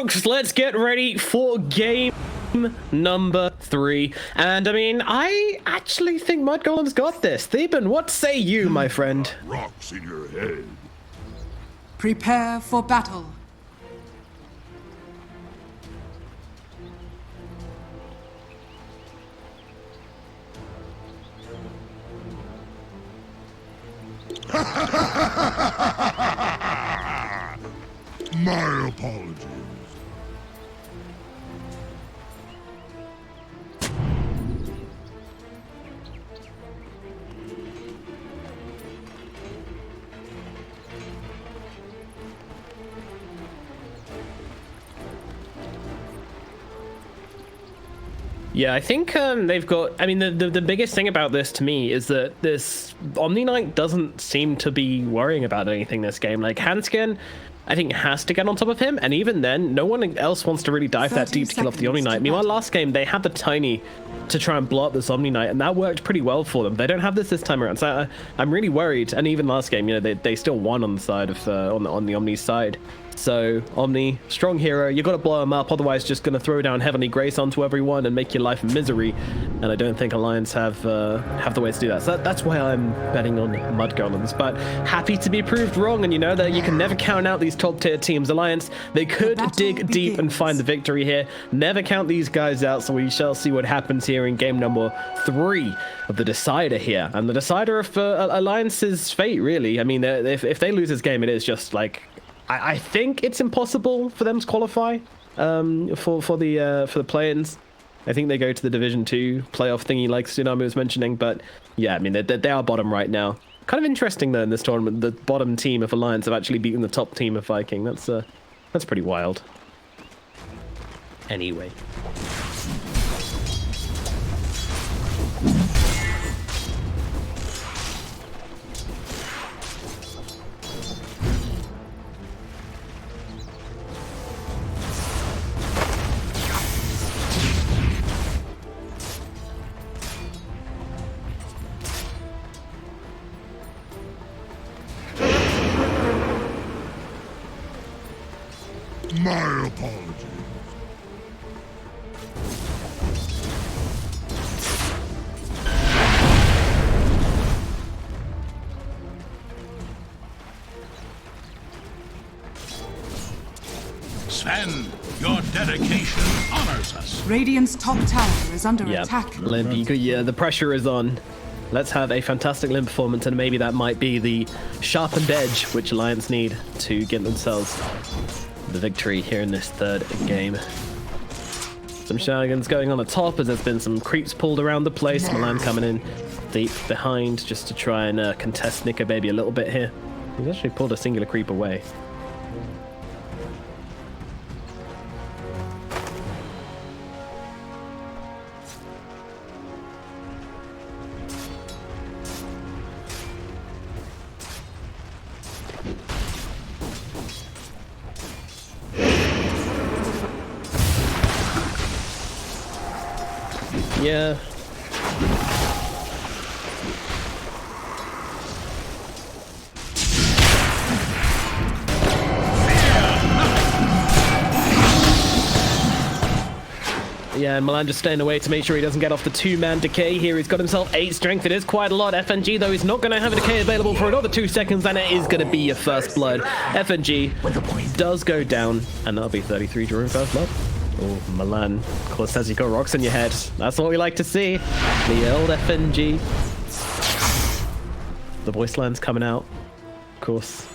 folks, let's get ready for game number 3. And I mean, I actually think Mudgolems got this. Theban, what say you, my friend? Rocks in your head. Prepare for battle. My apologies. Yeah, I think they've got... I mean, the biggest thing about this to me is that this Omni Knight doesn't seem to be worrying about anything this game. Like, Hanskin, I think, has to get on top of him, and even then, no one else wants to really dive that deep to kill off the Omni Knight. Meanwhile, last game, they had the Tiny to try and blow up this Omni Knight, and that worked pretty well for them. They don't have this time around, so I'm really worried. And even last game, you know, they still won on the side of on the Omni side. So, Omni, strong hero, you got to blow him up, otherwise just going to throw down Heavenly Grace onto everyone and make your life misery. And I don't think Alliance have the way to do that. So that's why I'm betting on Mudgolems. But happy to be proved wrong, and you know that you can never count out these top-tier teams. Alliance, they could dig deep and find the victory here. Never count these guys out, so we shall see what happens here in game number 3 of the decider here. And the decider of Alliance's fate, really. I mean, if they lose this game, it is just like... I think it's impossible for them to qualify for the play-ins. I think they go to the Division 2 playoff thingy like Tsunami was mentioning, but yeah, I mean, they are bottom right now. Kind of interesting though in this tournament, the bottom team of Alliance have actually beaten the top team of Viking. That's pretty wild. Anyway. My apologies. Sven, your dedication honors us. Radiant's top tower is under attack. Limp, yeah, the pressure is on. Let's have a fantastic Limp performance, and maybe that might be the sharpened edge which Alliance need to get themselves the victory here in this 3rd game. Some shenanigans going on at top as there's been some creeps pulled around the place. Milan coming in deep behind just to try and contest Nika Baby a little bit here. He's actually pulled a singular creep away. Yeah. Yeah, and Milan just staying away to make sure he doesn't get off the 2-man decay here. He's got himself 8 strength. It is quite a lot. FNG, though, is not going to have a decay available for another 2 seconds, and it is going to be your first blood. FNG does go down, and that'll be 33 during first blood. Oh, Milan, of course, says you got rocks in your head. That's what we like to see. The old FNG. The voice line's coming out, of course.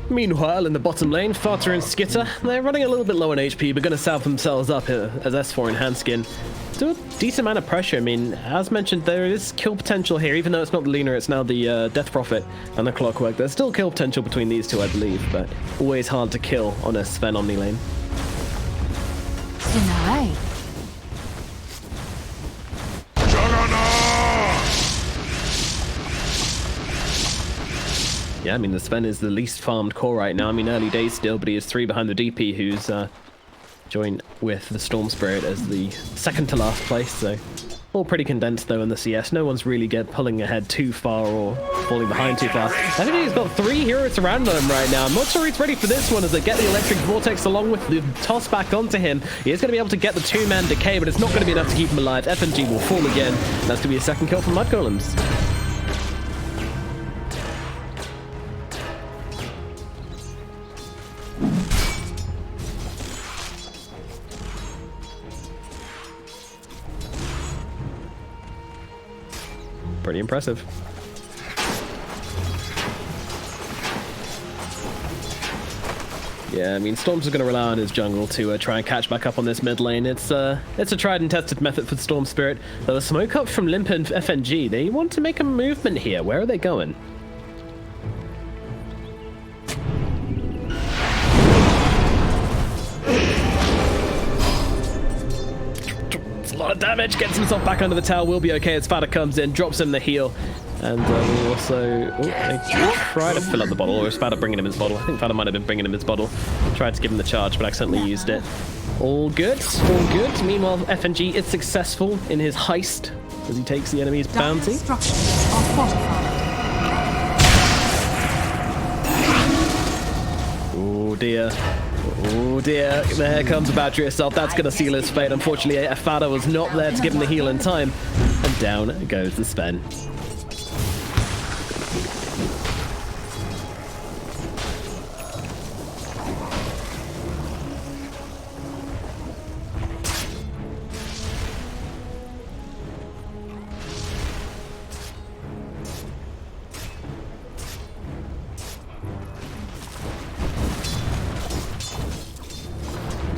Meanwhile, in the bottom lane, Fata and Skitter, they're running a little bit low on HP, but going to salve themselves up as S4 and Hanskin. Still a decent amount of pressure. I mean, as mentioned, there is kill potential here, even though it's not the Luna, it's now the Death Prophet and the Clockwork. There's still kill potential between these two, I believe, but always hard to kill on a Sven Omni lane. Denied. Yeah, I mean, the Sven is the least farmed core right now. I mean, early days still, but he is 3 behind the DP, who's joined with the Storm Spirit as the second to last place, so all pretty condensed, though, in the CS. No one's really pulling ahead too far or falling behind too far. I think he's got 3 heroes around him right now. I'm not sure he's ready for this one as they get the Electric Vortex along with the toss back onto him. He is going to be able to get the 2-man decay, but it's not going to be enough to keep him alive. FNG will fall again. That's going to be a second kill from Mudgolems. Pretty impressive. Yeah, I mean, Storm's going to rely on his jungle to try and catch back up on this mid lane. It's a tried and tested method for the Storm Spirit. Though the smoke up from Limp and FNG, they want to make a movement here. Where are they going? A lot of damage, gets himself back under the tower, will be okay as Fata comes in, drops him the heal, and we'll also they try to fill up the bottle, or is Fata bringing him his bottle? I think Fata might have been bringing him his bottle. Tried to give him the charge, but accidentally used it. All good, all good. Meanwhile, FNG is successful in his heist as he takes the enemy's bounty. Structures are fortified. Oh dear. Oh dear, there comes a battery itself. That's going to seal his fate. Unfortunately, Fata was not there to give him the heal in time. And down goes the Sven.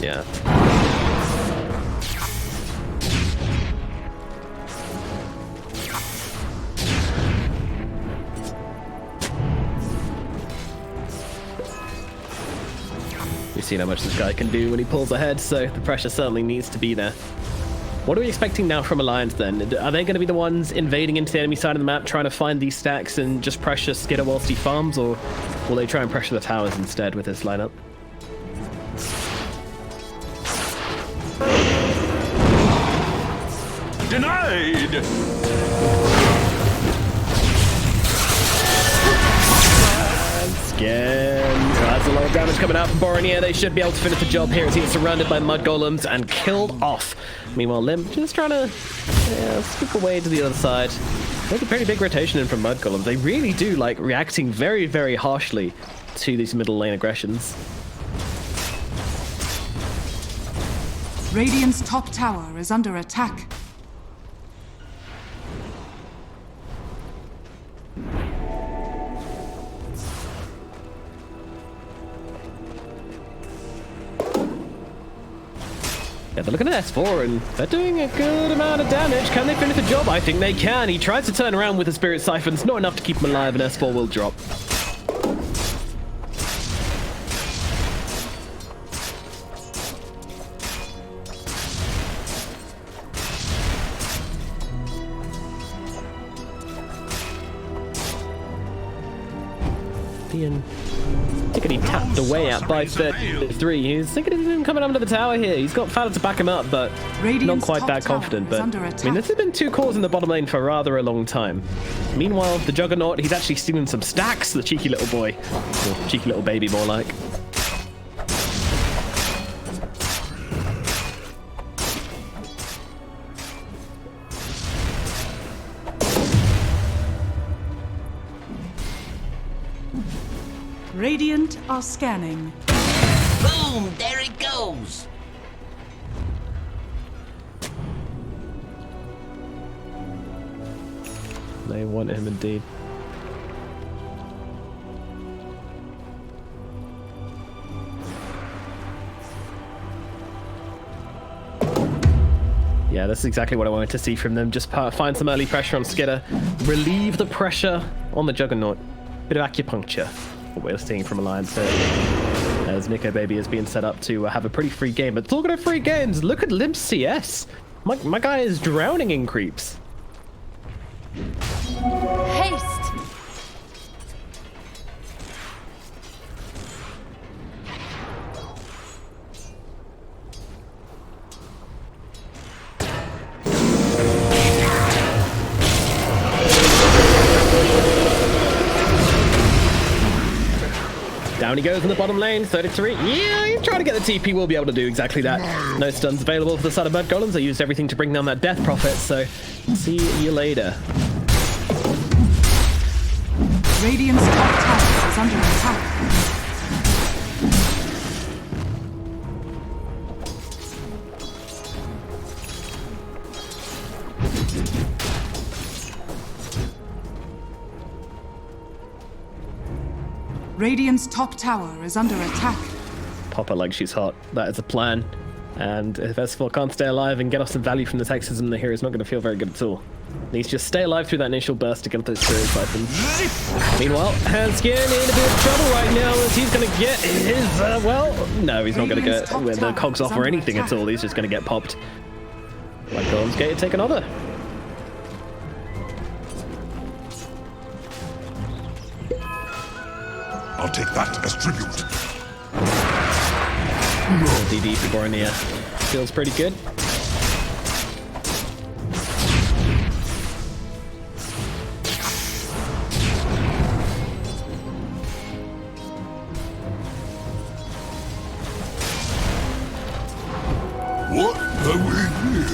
Yeah. We've seen how much this guy can do when he pulls ahead, so the pressure certainly needs to be there. What are we expecting now from Alliance then? Are they going to be the ones invading into the enemy side of the map, trying to find these stacks and just pressure Skitter whilst he farms, or will they try and pressure the towers instead with this lineup? Denied! Again, that's a lot of damage coming out from Boronier. They should be able to finish the job here as he's surrounded by Mudgolems and killed off. Meanwhile, Limp just trying to skip away to the other side. There's a pretty big rotation in from Mudgolems. They really do like reacting very, very harshly to these middle lane aggressions. Radiant's top tower is under attack. Yeah, they're looking at S4 and they're doing a good amount of damage. Can they finish the job? I think they can. He tries to turn around with the Spirit Siphon. It's not enough to keep him alive, and S4 will drop. Being tickety tapped away at by 33. He's thinking of him coming under the tower here. He's got Fata to back him up, but not quite that confident. But I mean, this has been 2 cores in the bottom lane for rather a long time. Meanwhile, the Juggernaut, he's actually stealing some stacks, the cheeky little boy. Or cheeky little baby, more like. Radiant are scanning. Boom! There it goes! They want him indeed. Yeah, that's exactly what I wanted to see from them. Just find some early pressure on Skidder, relieve the pressure on the Juggernaut. Bit of acupuncture, what we're seeing from Alliance here. As Nico Baby is being set up to have a pretty free game. But talking of free games, look at Limp CS. My guy is drowning in creeps. Haste! Down he goes in the bottom lane, 33. Yeah, he's trying to get the TP. We'll be able to do exactly that. No stuns available for the side of Mudgolems. I used everything to bring down that death prophet, so see you later. Radiant's top tower is under attack. Radiant's top tower is under attack. Pop her like she's hot. That is the plan. And if S4 can't stay alive and get off some value from the Texism, the hero's not going to feel very good at all. Needs to just stay alive through that initial burst to get those spirit siphons. Meanwhile, Hanskin in a bit of trouble right now as he's going to get his, well, no, he's not going to get the cogs off or anything at all. He's just going to get popped. Mudgolems get to take another. I'll take that as tribute. DD for Bornea. Feels pretty good. What have we here?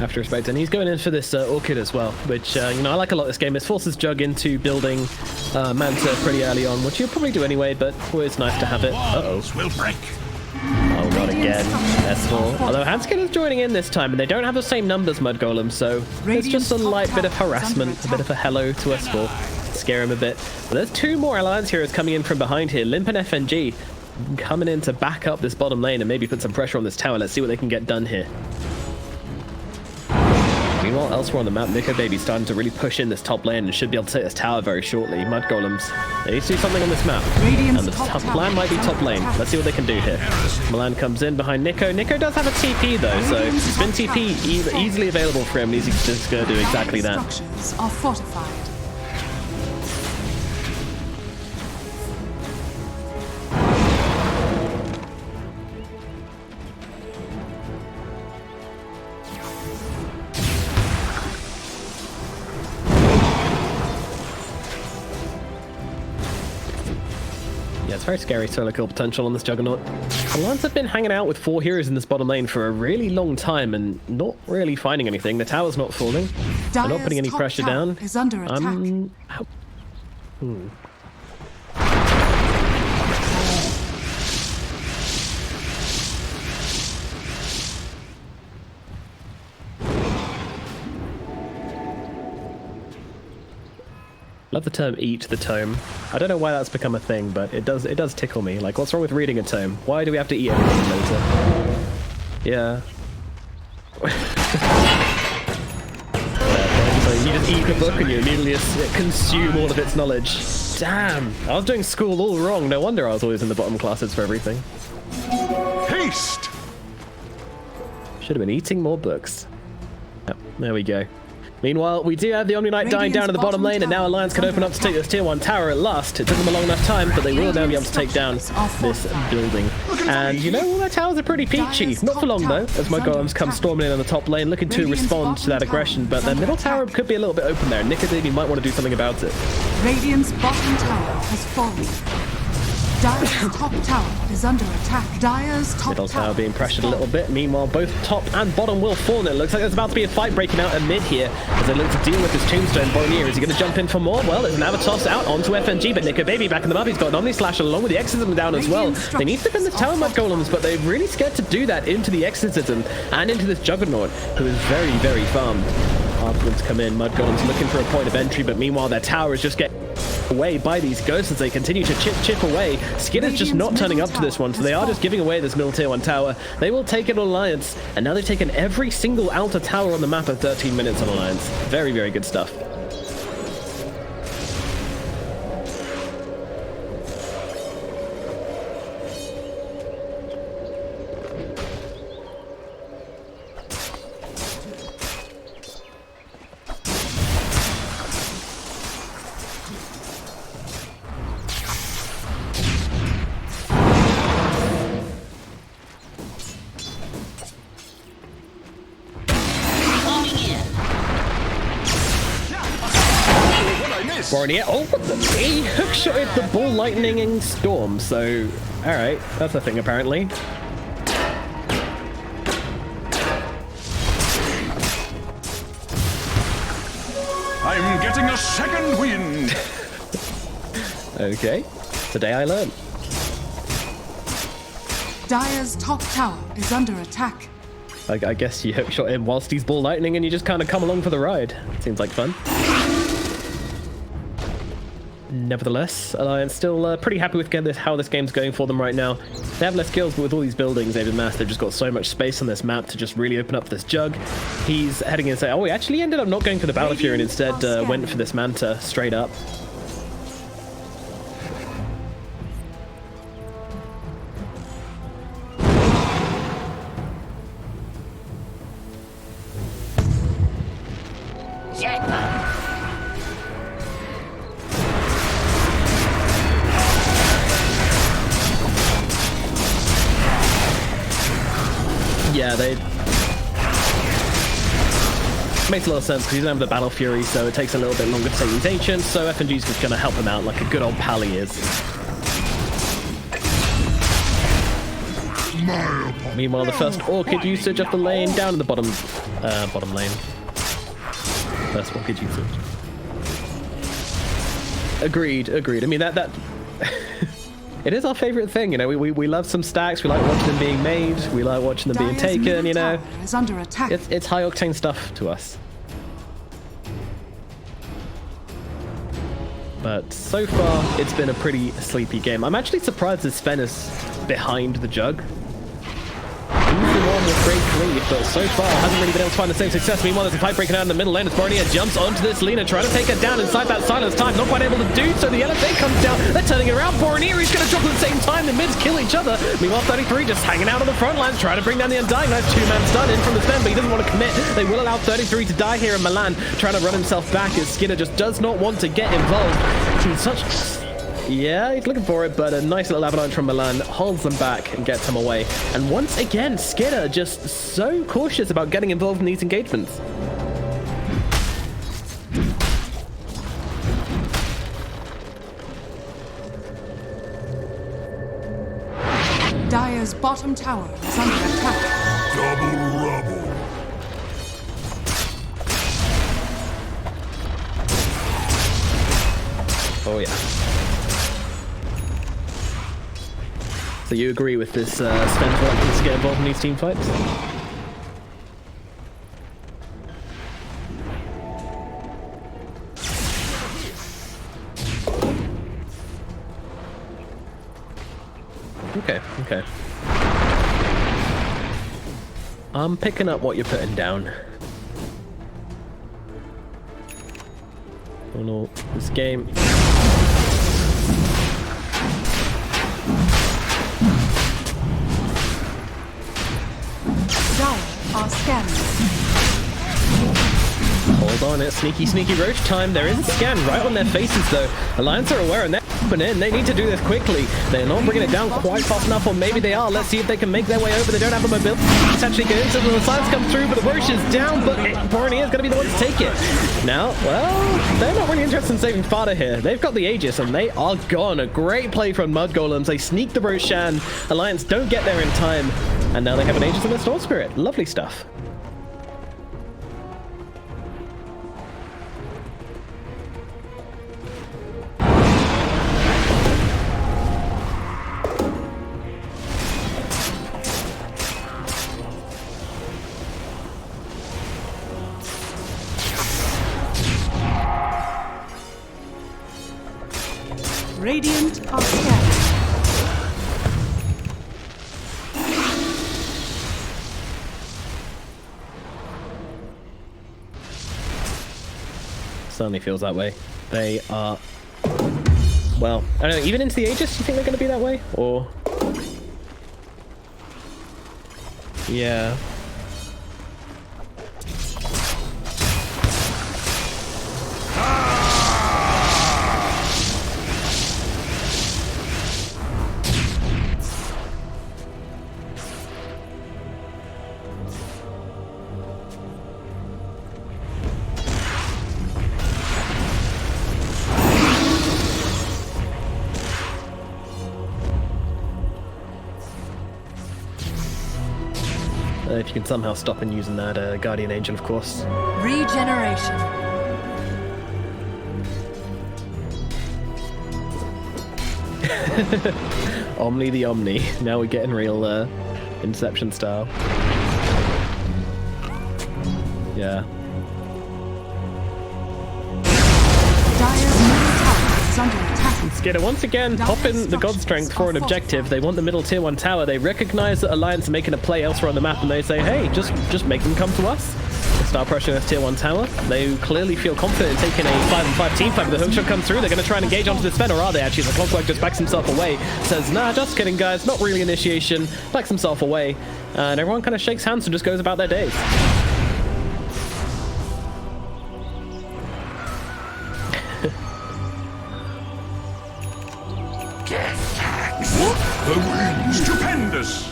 After respect, and he's going in for this Orchid as well, which, you know, I like a lot this game. It forces Jug into building Manta pretty early on, which you'll probably do anyway, but always nice to have it. Uh-oh. Will break. Oh god, again. S4. Although Hanskin is joining in this time, and they don't have the same numbers, Mudgolem, so it's just a light bit of harassment, a bit of a hello to S4. Scare him a bit. But there's two more Alliance heroes coming in from behind here. Limp and FNG coming in to back up this bottom lane and maybe put some pressure on this tower. Let's see what they can get done here. Meanwhile, elsewhere on the map, Nico Baby's starting to really push in this top lane and should be able to take this tower very shortly. Mudgolems, they need to do something on this map. And the plan might be top lane. Let's see what they can do here. Milan comes in behind Nico. Nico does have a TP though, so spin TP easily available for him. He's just going to do exactly that. Structures are fortified. Yeah, it's very scary solo kill potential on this Juggernaut. Alliance have been hanging out with 4 heroes in this bottom lane for a really long time and not really finding anything. The tower's not falling. They're not putting any pressure down. Is under attack. Love the term "eat the tome." I don't know why that's become a thing, but it does tickle me. Like, what's wrong with reading a tome? Why do we have to eat everything later? Yeah. So you just eat the book and you immediately consume all of its knowledge. Damn, I was doing school all wrong. No wonder I was always in the bottom classes for everything. Haste! Should have been eating more books. Yep, there we go. Meanwhile, we do have the Omni Knight dying down in the bottom lane, and now Alliance can open up to take this tier 1 tower at last. It took them a long enough time, but they will now be able to take down this building. And you know, all their towers are pretty peachy. Not for long though, as Mudgolems come storming in on the top lane, looking to respond to that aggression, but their middle tower could be a little bit open there. Nico Baby might want to do something about it. Radiant's bottom tower has fallen. Dire's top tower is under attack. Dire's top Middle tower being pressured a little bit. Meanwhile, both top and bottom will fall. And it looks like there's about to be a fight breaking out at mid here as they look to deal with this tombstone. Bornea, is he going to jump in for more? Well, it's an Avatos out onto FNG, but Nico Baby backing them up. He's got an Omni Slash along with the Exorcism down as well. They need to defend this tower, Mudgolems, but they're really scared to do that into the Exorcism and into this Juggernaut, who is very, very farmed. Arguments come in. Mudgolems looking for a point of entry, but meanwhile, their tower is just getting away by these ghosts as they continue to chip away. Skitter's just not turning up to this one, so they are just giving away this middle tier 1 tower. They will take it on Alliance, and now they've taken every single outer tower on the map at 13 minutes on Alliance. Very, very good stuff. Yeah. Oh, what the? He hookshotted the ball lightning storm. So, all right, that's a thing apparently. I'm getting a second wind. Okay, today I learned. Dire's top tower is under attack. I guess you hookshot him whilst he's ball lightning, and you just kind of come along for the ride. Seems like fun. Nevertheless, Alliance still pretty happy with how this game's going for them right now. They have less kills, but with all these buildings they've amassed, they've just got so much space on this map to just really open up this jug. He's heading in and say, oh, he actually ended up not going for the Battle Fury and instead went for this Manta straight up. Yeah, they... Makes a lot of sense because he doesn't have the Battle Fury, so it takes a little bit longer to take these Ancients, so FNG's just going to help him out like a good old pal he is. Meanwhile, the first Orchid usage of the lane down in the bottom lane. First Orchid usage. Agreed. I mean, that it is our favorite thing, you know. We love some stacks. We like watching them being made. We like watching them being taken, you know. Is under attack. It's high octane stuff to us. But so far, it's been a pretty sleepy game. I'm actually surprised that Sven is behind the jug. He's the one with great lead, but so far hasn't really been able to find the same success. Meanwhile, there's a fight breaking out in the middle lane as Borneo jumps onto this Lina, trying to take her down inside that silence time. Not quite able to do so. The LFA comes down. They're turning it around. Borneo is going to drop at the same time. The mids kill each other. Meanwhile, 33 just hanging out on the front lines, trying to bring down the Undying. Nice two-man stun in from the Sven, but he doesn't want to commit. They will allow 33 to die here, and Milan trying to run himself back as Skinner just does not want to get involved. He's such... Yeah, he's looking for it, but a nice little avalanche from Milan holds them back and gets him away. And once again, Skinner just so cautious about getting involved in these engagements. Dire's bottom tower is under attack. Double rubble. Oh yeah. So you agree with this Sven's reluctance to get involved in these team fights? Okay. I'm picking up what you're putting down. Oh no, this game... Are scanned. Hold on, it's sneaky roach time. There is a scan right on their faces though. Alliance are aware and they're jumping in. They need to do this quickly. They're not bringing it down quite fast enough, or maybe they are. Let's see if they can make their way over. They don't have a mobility. It's actually good. So the silence comes through, but the roach is down, but Borneo is going to be the one to take it. Now, well, they're not really interested in saving Fada here. They've got the Aegis and they are gone. A great play from Mudgolems. They sneak the Roshan. Alliance don't get there in time. And now they have an Aegis and a Storm Spirit. Lovely stuff. Radiant are scared. Certainly feels that way. They are... Well, I don't know, even into the Aegis, do you think they're going to be that way? Or... Yeah. If you can somehow stop and using that Guardian Angel, of course. Regeneration. Omni the Omni. Now we're getting real Inception style. Yeah. Dire's middle tower is under attack. Skidder once again popping the God Strength for an objective. They want the middle tier 1 tower. They recognize that Alliance are making a play elsewhere on the map, and they say, hey, just make them come to us. Start pressuring this tier 1 tower. They clearly feel confident in taking a 5-on-5 team fight. The hookshot comes through. They're going to try and engage onto this Sven, or are they actually? The Clockwork just backs himself away. Says, nah, just kidding, guys. Not really initiation. Backs himself away. And everyone kind of shakes hands and just goes about their days. The win! Stupendous!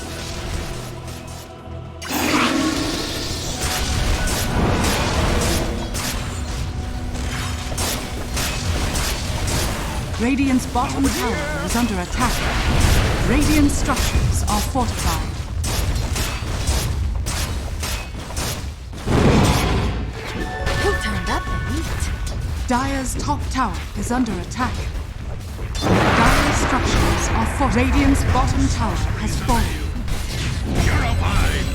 Radiant's bottom tower is under attack. Radiant structures are fortified. Who turned up the heat? Dire's top tower is under attack. Dire's structures are fortified. Radiant's bottom tower has fallen. Purified.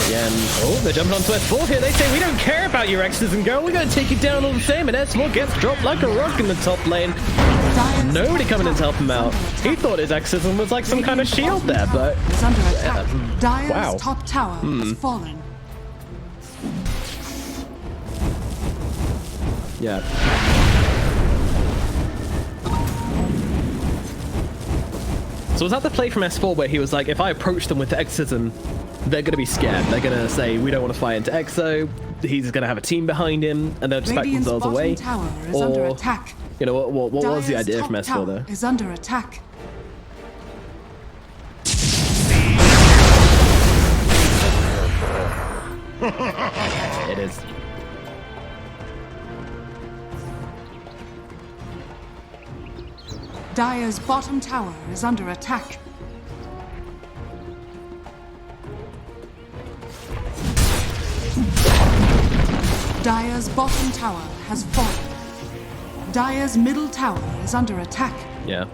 Again. Oh, they're jumping onto S4 here. They say, we don't care about your X's and go. We're going to take you down all the same. And S4 gets dropped like a rock in the top lane. Dire's Nobody top coming in to tower help him is out. under He attack. thought his Xism was like some kind of shield there, but... Is under attack. Dire's wow. top tower has fallen. Yeah. So was that the play from S4 where he was like, if I approach them with the Exorcism, they're going to be scared. They're going to say, we don't want to fly into Exo. He's going to have a team behind him, and they'll just back Radiant's themselves bottom away. tower is under attack. You know, what was the Dire's idea top from S4 tower though? is under attack. It is. Dire's bottom tower is under attack. Dire's bottom tower has fallen. Dire's middle tower is under attack. Yeah.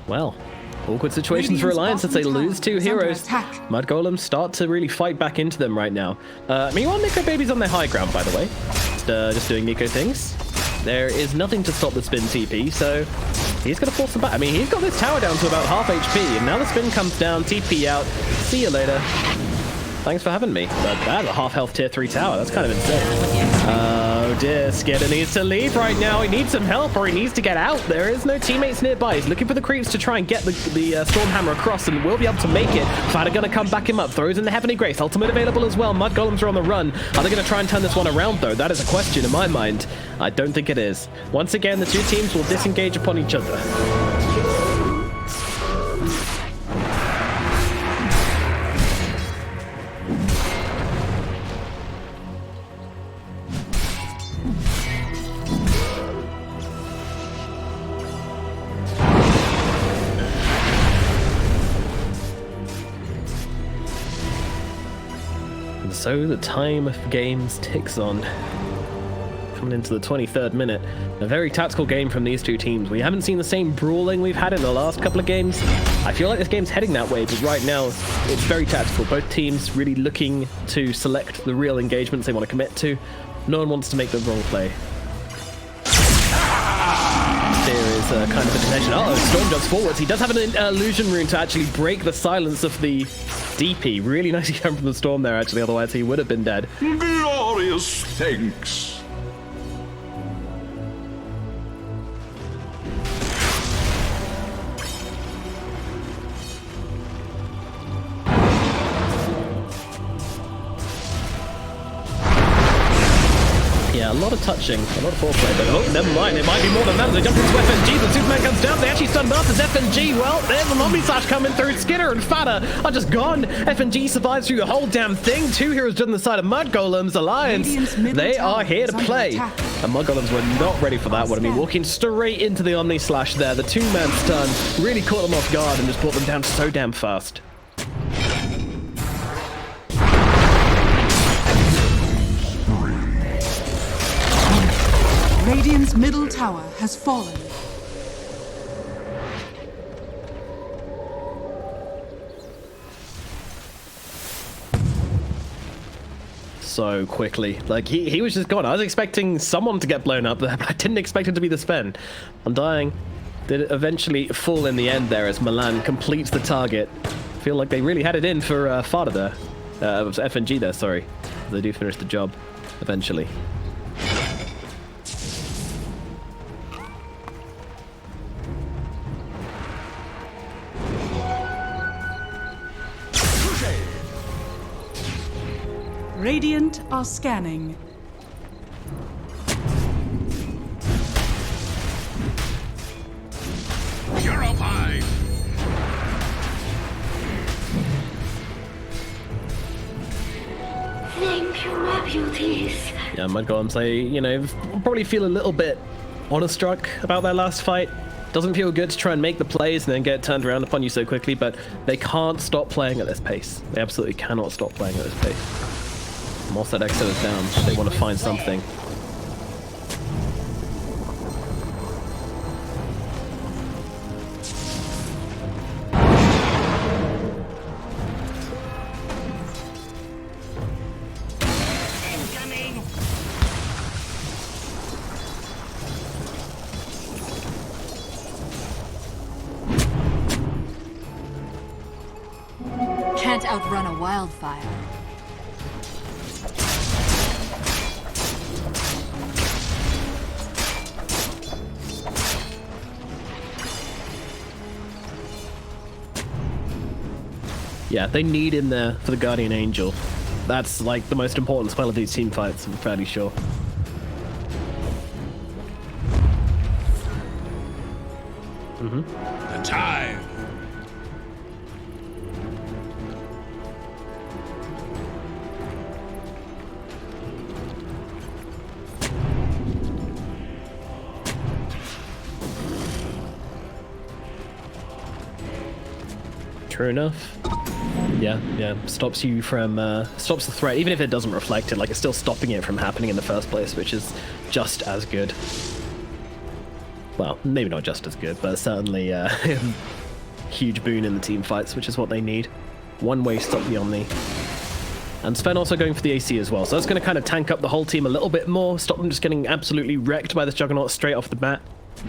Well, awkward situations for Radiant's Alliance as they bottom lose tower 2 is under heroes. attack. Mudgolems start to really fight back into them right now. Meanwhile, Nico Baby's on their high ground, by the way. Just doing Nico things. There is nothing to stop the spin TP, so he's going to force them back. I mean, he's got this tower down to about half HP, and now the spin comes down, TP out. See you later. Thanks for having me. But that's a half health tier 3 tower. That's kind of insane. Oh dear, Skidder needs to leave right now. He needs some help, or he needs to get out. There is no teammates nearby. He's looking for the creeps to try and get the Stormhammer across, and will be able to make it. Fighter gonna come back him up. Throws in the Heavenly Grace. Ultimate available as well. Mudgolems are on the run. Are they gonna try and turn this one around though? That is a question in my mind. I don't think it is. Once again, the two teams will disengage upon each other. So the time of games ticks on. coming into the 23rd minute. A very tactical game from these two teams. We haven't seen the same brawling we've had in the last couple of games. I feel like this game's heading that way, but right now it's very tactical. Both teams really looking to select the real engagements they want to commit to. No one wants to make the wrong play. There is kind of a connection. Uh-oh, Storm jumps forwards. He does have an illusion rune to actually break the silence of the DP. Really nicely come from the Storm there, actually, otherwise he would have been dead. Glorious thanks. Yeah, a lot of touching, a lot of foreplay, but oh, never mind, it might be more than that as they jump into FNG, but Superman comes down, they actually stunned up as FNG, well, there's an Omni-Slash coming through, Skinner and Fada are just gone, FNG survives through the whole damn thing, 2 heroes done the side of Mudgolems, Alliance, they are here to play, and Mudgolems were not ready for that one. I mean, walking straight into the Omni-Slash there, the 2-man stun really caught them off guard and just brought them down so damn fast. Radiant's middle tower has fallen. So quickly, like he was just gone. I was expecting someone to get blown up there, but I didn't expect it to be the Sven. Undying did eventually fall in the end there as Milan completes the target. I feel like they really had it in for Fada there, FNG there, sorry. They do finish the job eventually. Radiant are scanning. Purified. Thank you, my beauties. Yeah, Mudgolems, they, you know, probably feel a little bit honor-struck about their last fight. Doesn't feel good to try and make the plays and then get turned around upon you so quickly, but they can't stop playing at this pace. They absolutely cannot stop playing at this pace. Once that exit is down, they want to find something. Incoming. Can't outrun a wildfire. Yeah, they need in there for the Guardian Angel. That's like the most important spell of these team fights, I'm fairly sure. The time. True enough. Yeah, stops you from, stops the threat, even if it doesn't reflect it, like it's still stopping it from happening in the first place, which is just as good. Well, maybe not just as good, but certainly huge boon in the team fights, which is what they need. One way stop the Omni. And Sven also going for the AC as well, so that's going to kind of tank up the whole team a little bit more, stop them just getting absolutely wrecked by this Juggernaut straight off the bat.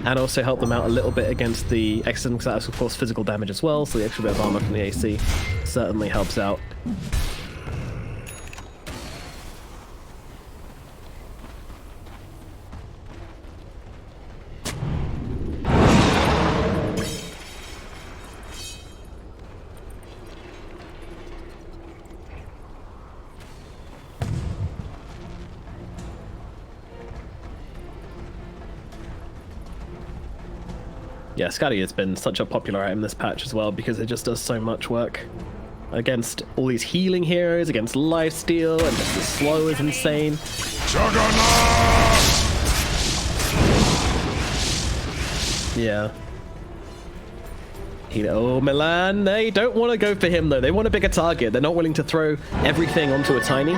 And also help them out a little bit against the Exodus, because that's of course physical damage as well, so the extra bit of armor from the AC certainly helps out. Yeah, Scuddy has been such a popular item this patch as well because it just does so much work against all these healing heroes, against lifesteal, and just the slow is insane. Juggernaut! Yeah. Oh, Milan, they don't want to go for him though. They want a bigger target. They're not willing to throw everything onto a tiny.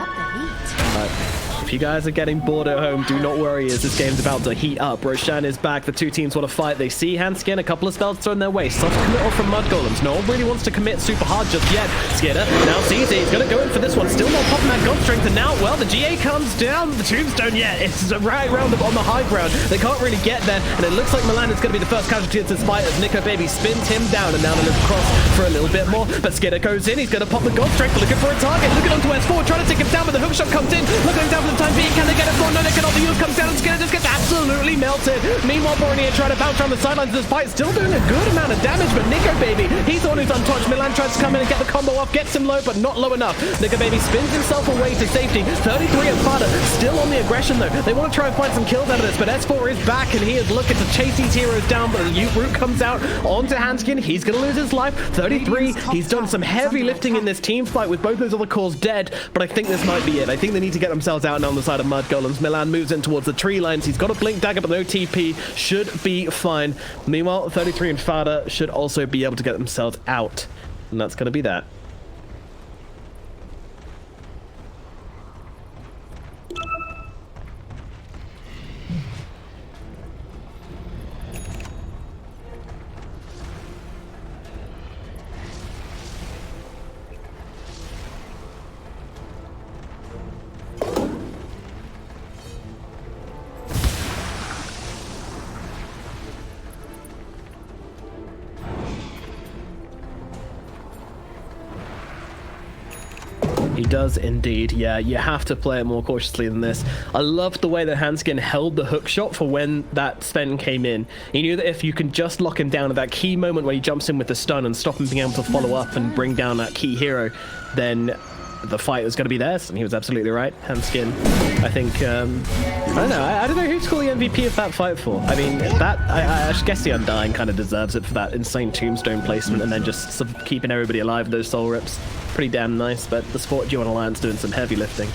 If if you guys are getting bored at home, do not worry as this game's about to heat up. Roshan is back. The two teams want to fight. They see Hanskin, a couple of spells thrown their way. Soft committal from Mudgolems. No one really wants to commit super hard just yet. Skidder now sees it. He's going to go in for this one. Still not popping that God Strength. And now, well, the GA comes down. The Tombstone, yeah, it's right around on the high ground. They can't really get there. And it looks like Milan is going to be the first casualty of this fight as Nico Baby spins him down. And now they look across for a little bit more. But Skidder goes in. He's going to pop the God Strength, looking for a target. Looking onto S4, trying to take him down, but the hook shot comes in. Looking down for the time being. Can they get it? No, they cannot. The use comes down and Skidder just gets absolutely melted. Meanwhile, Borneo trying to bounce around the sidelines of this fight, still doing a good amount of damage, but Nico Baby, he's the one who's untouched. Milan tries to come in and get the combo off, gets him low, but not low enough. Nico Baby spins himself away to safety. 33 and Fada still on the aggression though. They want to try and find some kills out of this, but S4 is back and he is looking to chase these heroes down, but the Ute route comes out onto Hanskin. He's going to lose his life. 33, he's done some heavy lifting in this team fight with both those other cores dead, but I think this might be it. I think they need to get themselves out and on the side of Mudgolems. Milan moves in towards the tree lines. He's got a blink dagger, but no TP. Should be fine. Meanwhile, 33 and Fada should also be able to get themselves out. And that's going to be that. He does indeed. Yeah, you have to play it more cautiously than this. I love the way that Hanskin held the hook shot for when that Sven came in. He knew that if you can just lock him down at that key moment where he jumps in with the stun and stop him being able to follow up and bring down that key hero, then the fight was going to be theirs, and he was absolutely right. Hanskin, I think, I don't know. I don't know who to call the MVP of that fight for. I mean, I guess the Undying kind of deserves it for that insane tombstone placement and then just sort of keeping everybody alive with those soul rips. Pretty damn nice, but the Sport Duo Alliance doing some heavy lifting.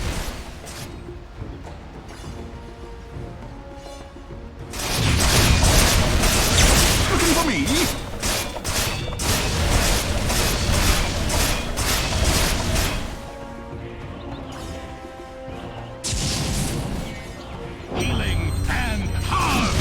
Looking for me? Healing and hard.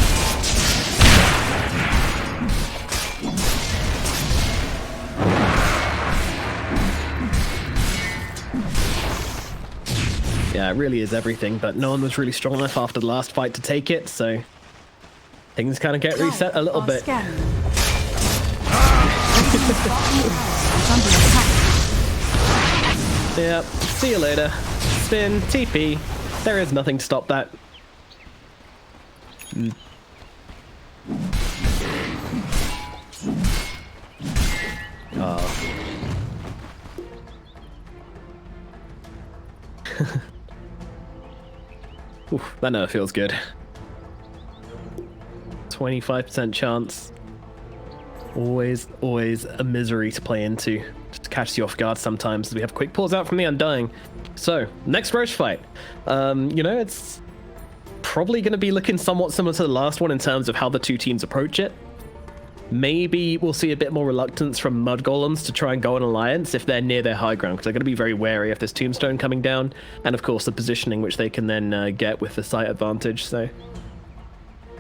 Yeah, it really is everything, but no one was really strong enough after the last fight to take it, so things kind of get reset a little bit. Yep, see you later. Spin, TP. There is nothing to stop that. Oh. Oof, that never feels good. 25% chance. Always a misery to play into. Just catches you off guard sometimes. We have a quick pause out from the Undying. So, next Roche fight. You know, it's probably going to be looking somewhat similar to the last one in terms of how the two teams approach it. Maybe we'll see a bit more reluctance from Mudgolems to try and go an alliance if they're near their high ground, because they're going to be very wary of this tombstone coming down, and of course the positioning which they can then get with the sight advantage. So,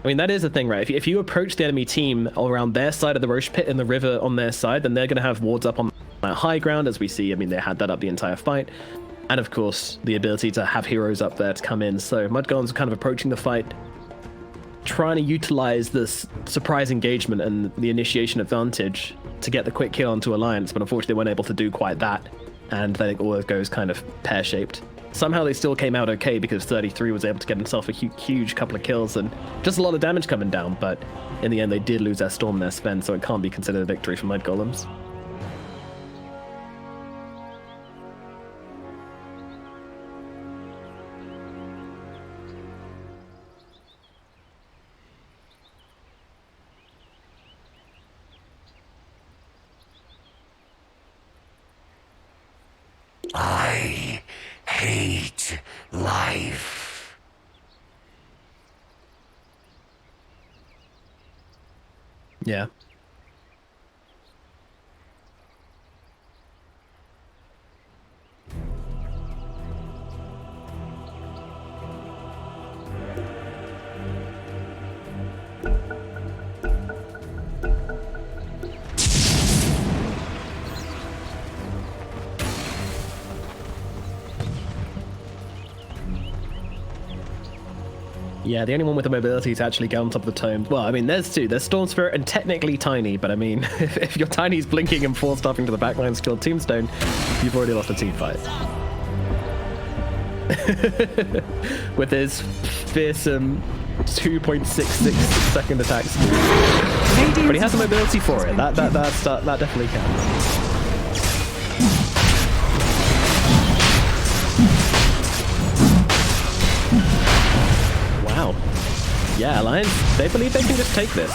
I mean, that is the thing, right? If you approach the enemy team around their side of the Roche pit and the river on their side, then they're going to have wards up on that high ground, as we see. I mean, they had that up the entire fight. And of course, the ability to have heroes up there to come in. So Mudgolems are kind of approaching the fight, trying to utilize this surprise engagement and the initiation advantage to get the quick kill onto Alliance, but unfortunately they weren't able to do quite that, and I think all of goes kind of pear-shaped. Somehow they still came out okay because 33 was able to get himself a huge couple of kills and just a lot of damage coming down, but in the end they did lose their Storm and their Sven, so it can't be considered a victory for Mudgolems. I hate life. Yeah. Yeah, the only one with the mobility to actually get on top of the tome. Well, I mean, there's two. There's Storm Spirit and technically Tiny, but I mean, if your Tiny's blinking and force stuffing to the backlines to kill Tombstone, you've already lost a team fight. With his fearsome 2.66 second attack speed. But he has the mobility for it. That definitely counts. Wow. Yeah, Alliance, they believe they can just take this.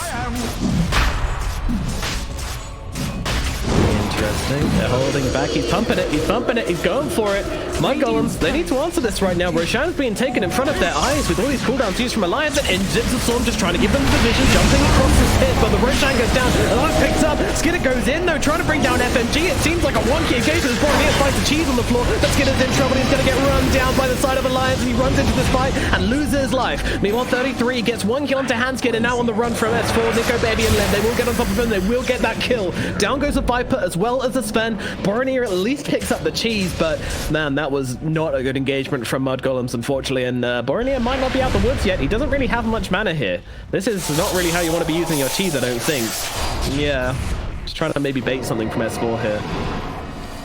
Interesting. They're holding back. He's pumping it. He's bumping it. He's going for it. Mudgolems, they need to answer this right now. Roshan's being taken in front of their eyes with all these cooldowns used from Alliance, and Zips of Storm just trying to give them the vision, jumping across this pit, but the Roshan goes down. Alliance picks up. Skidder goes in, though, trying to bring down FMG. It seems like a wonky engagement. As Boromir finds the cheese on the floor, but Skidder's in trouble. He's going to get run down by the side of Alliance, and he runs into this fight and loses his life. Meanwhile, 33 gets one kill onto Handskid, and now on the run from S4, Nico, Baby, and Len. They will get on top of him. They will get that kill. Down goes the Viper as well as the Sven. Boromir at least picks up the cheese, but man, that was not a good engagement from Mudgolems, unfortunately, and Boromir might not be out the woods yet. He doesn't really have much mana here. This is not really how you want to be using your cheese, I don't think. Yeah, just trying to maybe bait something from S4 here.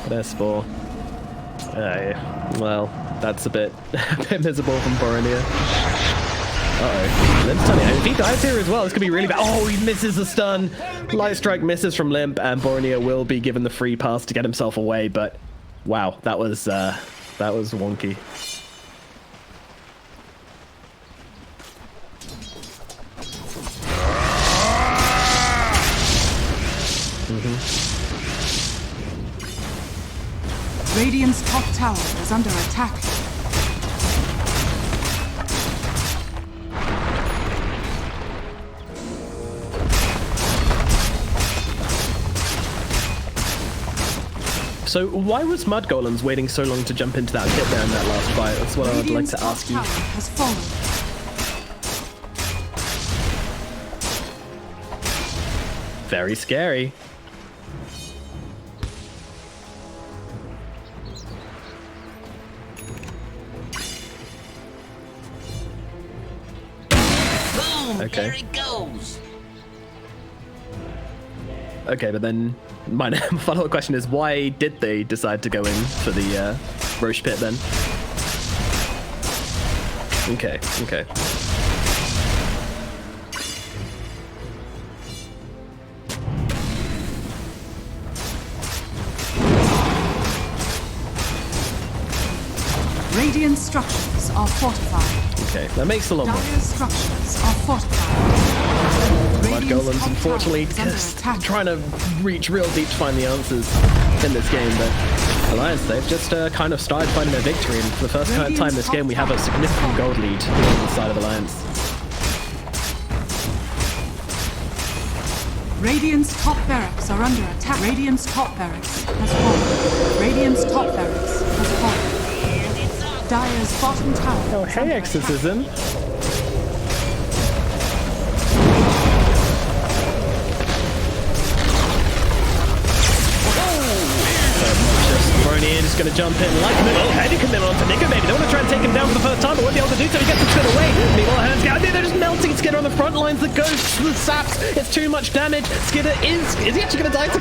But S4, well, that's a bit miserable from Boromir. Uh-oh. Limp's turning out. If he dies here as well, this could be really bad. Oh, he misses the stun. Light Strike misses from Limp, and Boromir will be given the free pass to get himself away, but wow, that was wonky. Radiant's top tower is under attack. So why was Mudgolems waiting so long to jump into that pit there in that last fight? That's what I would like to ask you. Has fallen. Very scary. Boom! Okay. There it goes. Okay, but then my follow-up question is, why did they decide to go in for the Roche pit then? Okay, okay. Radiant structures are fortified. Okay, that makes a lot more. Dire structures are fortified. Mudgolems, unfortunately, just trying to reach real deep to find the answers in this game, but Alliance, they've just kind of started finding their victory, and for the first time in this game, we have a significant gold lead on the side of Alliance. Radiant's top barracks are under attack. Radiant's top barracks has fallen. Radiant's top barracks has fallen. Dire's bottom tower. Oh, hey, Exorcism. Boromir is going to jump in like him. Oh, heading him onto Nico, maybe. They want to try and take him down for the first time, but won't be able to do so. He gets him spin away. Meanwhile, Handskid, they're just melting Skidder on the front lines. The ghosts, the saps, it's too much damage. Skidder is he actually going to die to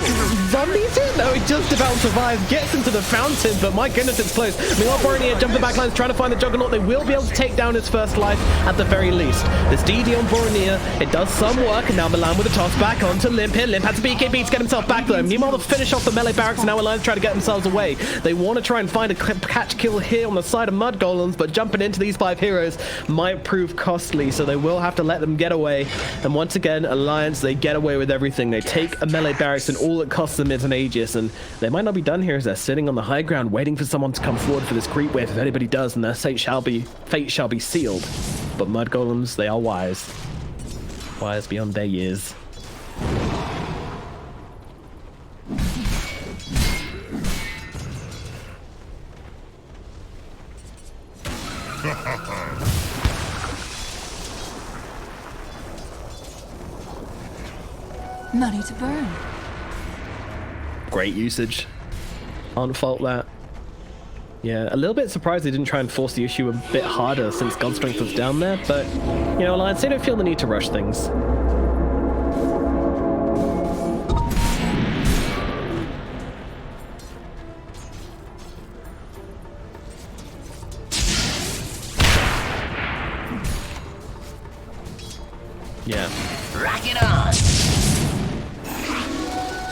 zombies here? No, he just about survives. Gets into the fountain, but my goodness, it's close. Meanwhile, Boromir jumping back lines, trying to find the Juggernaut. They will be able to take down his first life at the very least. This DD on Boromir, it does some work, and now Milan with a toss back onto Limp here. Limp has a BKB to get himself back though. Meanwhile, to finish off the melee barracks, and now Alliance trying to get themselves away. They want to try and find a catch kill here on the side of Mudgolems, but jumping into these 5 heroes might prove costly, so they will have to let them get away. And once again, Alliance, they get away with everything. They take a melee barracks, and all it costs them is an Aegis, and they might not be done here as they're sitting on the high ground waiting for someone to come forward for this creep wave. If anybody does, then their fate shall be sealed. But Mudgolems, they are wise beyond their years. Money to burn. Great usage. Can't fault that. Yeah, a little bit surprised they didn't try and force the issue a bit harder since Godstrength was down there, but, you know, Alliance, they don't feel the need to rush things. Yeah. Rock it on!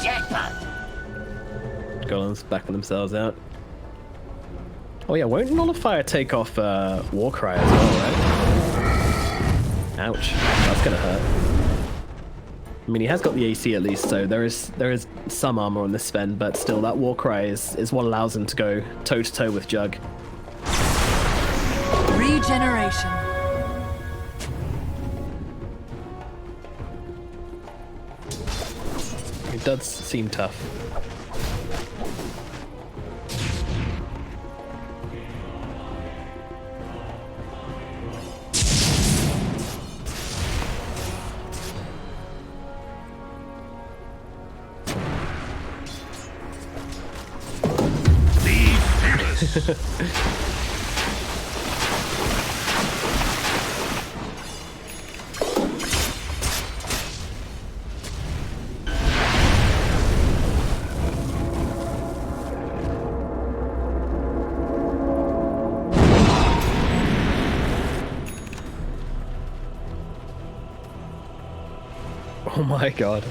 Jackpot! Golems backing themselves out. Oh yeah, won't Nullifier take off Warcry as well, right? Ouch, that's gonna hurt. I mean, he has got the AC at least, so there is some armor on this Sven, but still, that Warcry is what allows him to go toe-to-toe with Jug. Regeneration. It does seem tough. Oh my god.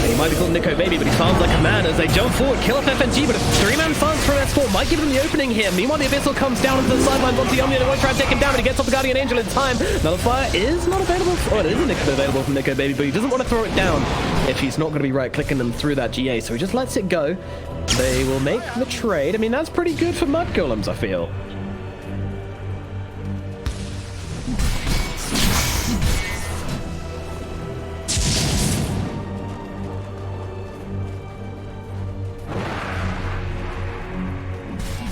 He might be called Nico Baby, but he sounds like a man as they jump forward, kill off FNG, but a three-man stance from S4 might give them the opening here. Meanwhile, the Abyssal comes down into the sidelines onto the Omnia. They won't try and take him down, but he gets off the Guardian Angel in time. Nullifier is not available. Oh, it isn't available from Nico Baby, but he doesn't want to throw it down if he's not going to be right-clicking them through that GA, so he just lets it go. They will make the trade. I mean, that's pretty good for Mudgolems, I feel.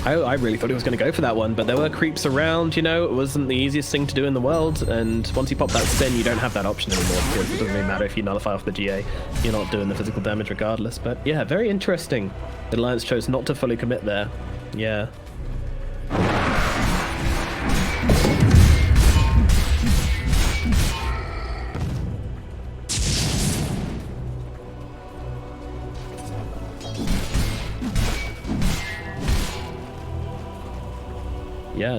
I really thought he was going to go for that one, but there were creeps around, you know, it wasn't the easiest thing to do in the world, and once you pop that spin, you don't have that option anymore, because it doesn't really matter if you nullify off the GA, you're not doing the physical damage regardless. But yeah, very interesting. The Alliance chose not to fully commit there. Yeah. Yeah,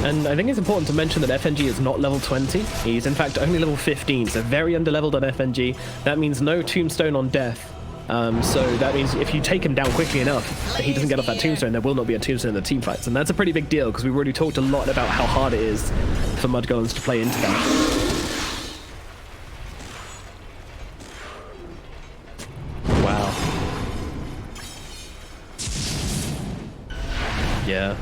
and I think it's important to mention that FNG is not level 20. He's in fact only level 15, so very underleveled on FNG. That means no tombstone on death. So that means if you take him down quickly enough, he doesn't get off that tombstone, there will not be a tombstone in the team fights. And that's a pretty big deal, because we've already talked a lot about how hard it is for Mudgolems to play into that. Yeah.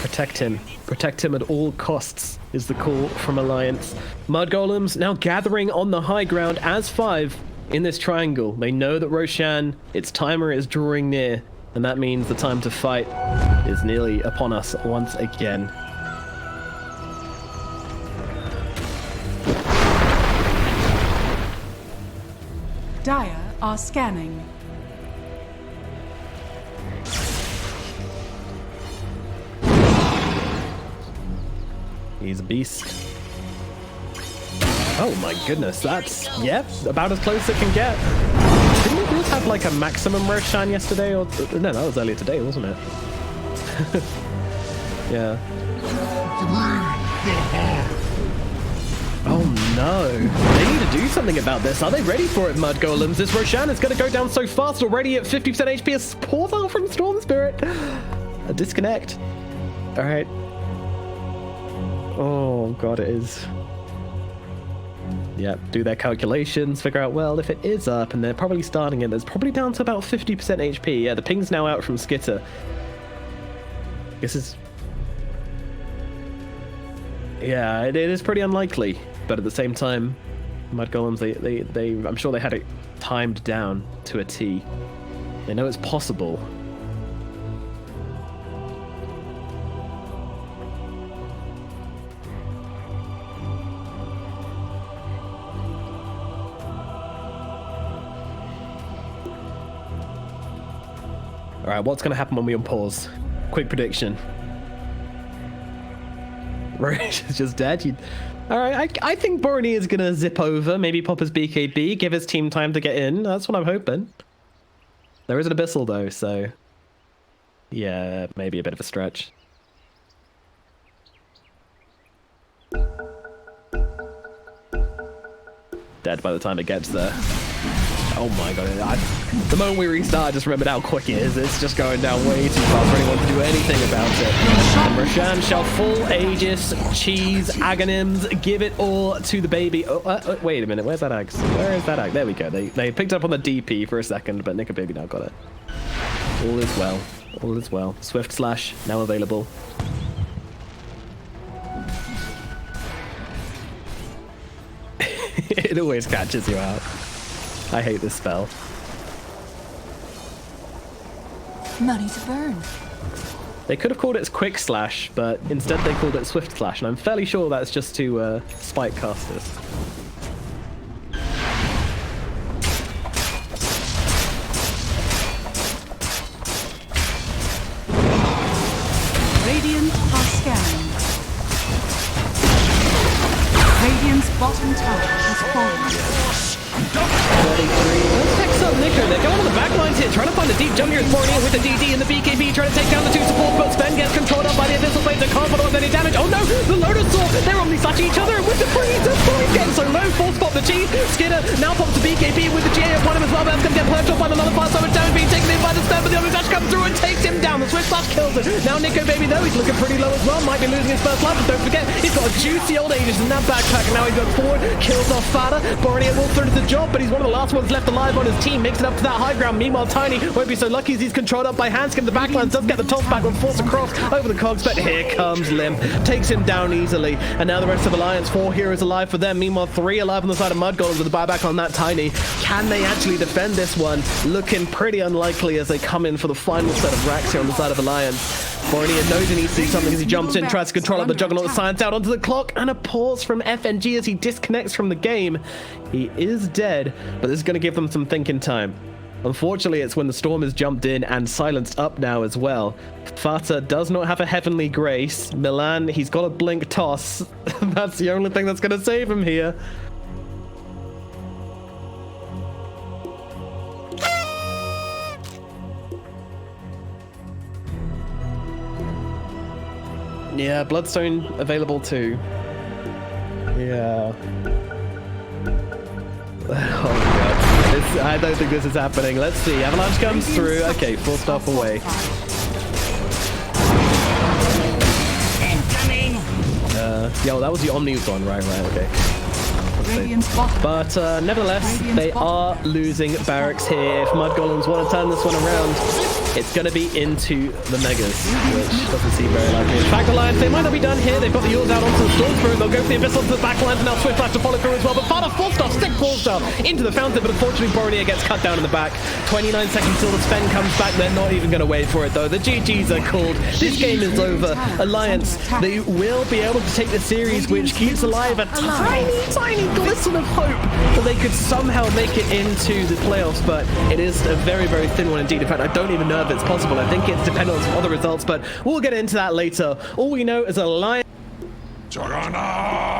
Protect him. Protect him at all costs is the call from Alliance. Mudgolems now gathering on the high ground as 5 in this triangle. They know that Roshan, its timer is drawing near, and that means the time to fight is nearly upon us once again. Dire are scanning. He's a beast. Oh my goodness, that's, yep, about as close as it can get. Didn't we just have like a maximum Roshan yesterday? Or no, that was earlier today, wasn't it? Yeah. Oh no, they need to do something about this. Are they ready for it, Mudgolems? This Roshan is going to go down so fast already at 50% HP. A portal from Storm Spirit. A disconnect. All right. Oh god, it is. Yeah, do their calculations, figure out, well, if it is up and they're probably starting it, it's probably down to about 50% HP. Yeah, the ping's now out from Skitter. This is... Yeah, it is pretty unlikely, but at the same time, Mudgolems, they I'm sure they had it timed down to a T. They know it's possible. All right, what's going to happen when we unpause? Quick prediction. Roche is just dead. All right, I think Bo3 is going to zip over, maybe pop his BKB, give his team time to get in. That's what I'm hoping. There is an Abyssal, though, so... yeah, maybe a bit of a stretch. Dead by the time it gets there. Oh my god. The moment we restart, I just remembered how quick it is. It's just going down way too fast for anyone to do anything about it. And Roshan shall full Aegis, cheese, Aghanims, give it all to the baby. Oh, wait a minute, where's that Axe? Where is that Axe? There we go. They picked up on the DP for a second, but Nika Baby now got it. All is well. All is well. Swift Slash now available. It always catches you out. I hate this spell. Money to burn. They could have called it Quick Slash, but instead they called it Swift Slash, and I'm fairly sure that's just to spike casters. Radiant are scanning. Radiant's bottom tower has fallen. 33. Let's pick up Nico. They're going on the back lines here, trying to find a deep jump here. It's Bo3 with the DD and the BKB, trying to take down the two support, but Sven gets controlled up by the Abyssal Blades. They can't follow up any damage. Oh no, the Lotus Sword. They're omni-slashing each other, and with the freeze, the Bo3 getting so low. Full spot the cheese. Skidder now pops the BKB with the GA of one of him as well, but that's going to get perched off by the Nullifier. So much damage being taken in by the Sven, but the omni-slash comes through and takes him down. The Swift Slash kills it. Now Nico Baby, though, he's looking pretty low as well. Might be losing his first life, but don't forget, he's got a juicy old Aegis in that backpack, and now he goes forward, kills off Fada. Bo3 will through to the job, but he's one of the last ones left alive on his team, makes it up to that high ground. Meanwhile, Tiny won't be so lucky as he's controlled up by Handskin. The backlines does get the toss back when forced across over the cogs, but here comes Lim, takes him down easily, and now the rest of Alliance, 4 heroes alive for them. Meanwhile, 3 alive on the side of Mudgolems with the buyback on that Tiny. Can they actually defend this one? Looking pretty unlikely as they come in for the final set of racks here on the side of Alliance. Bo3 knows he needs to do something as he jumps in, tries to control up the Juggernaut Science out onto the clock, and a pause from FNG as he disconnects from the game. He is dead, but this is going to give them some thinking time. Unfortunately, it's when the Storm has jumped in and silenced up now as well. Fata does not have a Heavenly Grace. Milan, he's got a Blink Toss. That's the only thing that's going to save him here. Yeah, Bloodstone available too. Yeah. Oh god. I don't think this is happening. Let's see. Avalanche comes through. Okay, full stop away. Yeah, well, that was the Omni's one. Right, okay. But nevertheless, they are losing barracks here. If Mudgolems want to turn this one around, it's going to be into the Megas, which doesn't seem very likely. In fact, Alliance, they might not be done here. They've got the Yours out onto the Storm Spirit. They'll go for the Abyssal to the backlines, and now Swift has to follow through as well. But Fada full stop, stick full stop into the fountain, but unfortunately, Bo3 gets cut down in the back. 29 seconds till the Sven comes back. They're not even going to wait for it, though. The GGs are called. This game is over. Alliance, they will be able to take the series, which keeps alive a tiny glisten of hope that they could somehow make it into the playoffs, but it is a very, very thin one indeed. In fact, I don't even know if it's possible. I think it's dependent on other results, but we'll get into that later. All we know is Alliance. Juggernaut!